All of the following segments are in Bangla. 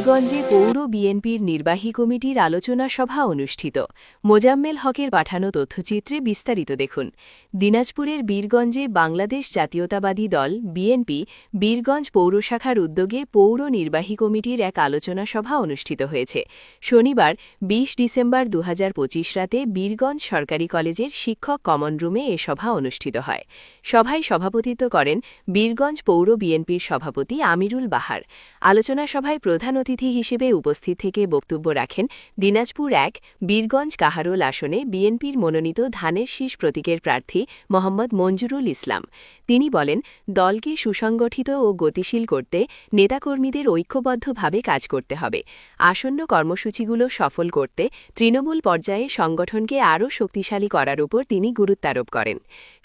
বীরগঞ্জে পৌর বিএনপির নির্বাহী কমিটির আলোচনা সভা অনুষ্ঠিত। মোজাম্মেল হকের পাঠানো তথ্যচিত্রে বিস্তারিত দেখুন। দিনাজপুরের বীরগঞ্জে বাংলাদেশ জাতীয়তাবাদী দল বিএনপি বীরগঞ্জ পৌরশাখার উদ্যোগে পৌর নির্বাহী কমিটির এক আলোচনা সভা অনুষ্ঠিত হয়েছে। শনিবার ২০ ডিসেম্বর ২০২৫ রাতে বীরগঞ্জ সরকারি কলেজের শিক্ষক কমন রুমে এ সভা অনুষ্ঠিত হয়। সভায় সভাপতিত্ব করেন বীরগঞ্জ পৌর বিএনপির সভাপতি আমিরুল বাহার। আলোচনা সভায় প্রধান অতিথি হিসেবে উপস্থিত থেকে বক্তব্য রাখেন দিনাজপুর ১ বীরগঞ্জ কাহারোল আসনে বিএনপির মনোনীত ধানের শীষ প্রতীকের প্রার্থী মোহাম্মদ মঞ্জুরুল ইসলাম। তিনি বলেন, দলকে সুসংগঠিত ও গতিশীল করতে নেতাকর্মীদের ঐক্যবদ্ধভাবে কাজ করতে হবে। আসন্ন কর্মসূচিগুলো সফল করতে তৃণমূল পর্যায়ে সংগঠনকে আরও শক্তিশালী করার উপর তিনি গুরুত্বারোপ করেন।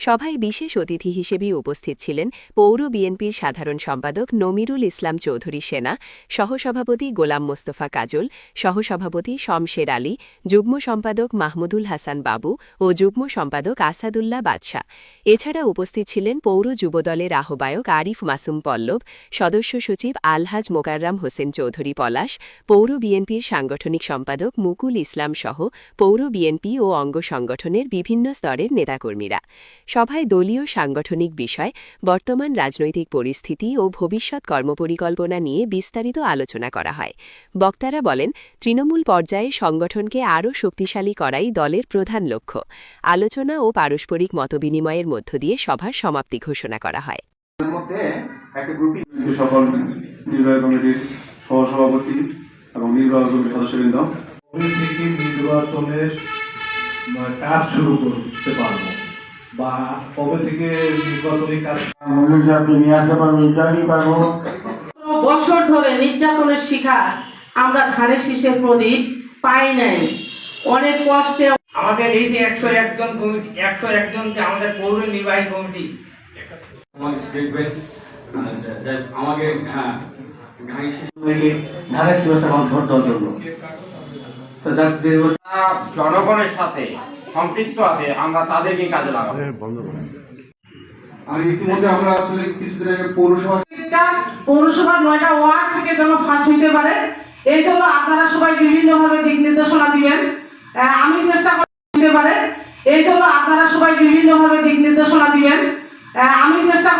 সভায় বিশেষ অতিথি হিসেবে উপস্থিত ছিলেন পৌর বিএনপির সাধারণ সম্পাদক নমিরুল ইসলাম চৌধুরী সেনা, সহসভাপতি গোলাম মোস্তফা কাজল, সহসভাপতি শমশের আলী, যুগ্ম সম্পাদক মাহমুদুল হাসান বাবু ও যুগ্ম সম্পাদক আসাদুল্লাহ বাদশাহ। এছাড়া উপস্থিত ছিলেন পৌর যুবদলের আহ্বায়ক আরিফ মাসুম পল্লব, সদস্য সচিব আলহাজ মোকাররম হোসেন চৌধুরী পলাশ, পৌর বিএনপির সাংগঠনিক সম্পাদক মুকুল ইসলাম সহ পৌর বিএনপি ও অঙ্গ সংগঠনের বিভিন্ন স্তরের নেতাকর্মীরা। সভায় দলীয় সাংগঠনিক বিষয়, বর্তমান রাজনৈতিক পরিস্থিতি ও ভবিষ্যৎ কর্মপরিকল্পনা নিয়ে বিস্তারিত আলোচনা করা হয়। বক্তারা বলেন, তৃণমূল পর্যায়ে সংগঠনকে আরও শক্তিশালী করাই দলের প্রধান লক্ষ্য। আলোচনা ও পারস্পরিক মতবিনিময়ের মধ্য দিয়ে সভার সমাপ্তি ঘোষণা করা হয়। সকল নির্বাহী কমিটির সহসভাপতি এবং নির্বাহী কমিটির সদস্যবৃন্দ নির্বাচনের কাজ শুরু করতে পারবো বা কবে থেকে নির্বাচনী কাজ নিয়ে আসতে পারবো, পারবো। বছর ধরে নির্যাতনের শিকার আমরা ধানের শীষের প্রদীপ পাই নাই। অনেক কষ্টে আমাদের এই যে ১০১ জন কমিটি, ১০১ জন যে আমাদের পৌর নির্বাহী কমিটি আমাকে ধানের শীষ ভোট দেওয়ার জন্য জনগণের সাথে সম্পৃক্ত আছে, আমরা তাদেরকে কাজে লাগাবো। আর ইতিমধ্যে আমরা আসলে কিছুদিন আগে পৌরসভার ৯টা ওয়ার্ড থেকে যেন ফাঁস হইতে পারে, এই জন্য আপনারা সবাই বিভিন্নভাবে দিক নির্দেশনা দিবেন। আমি চেষ্টা করতে পারে, এই জন্য আপনারা সবাই বিভিন্নভাবে দিক নির্দেশনা দিবেন। আমি চেষ্টা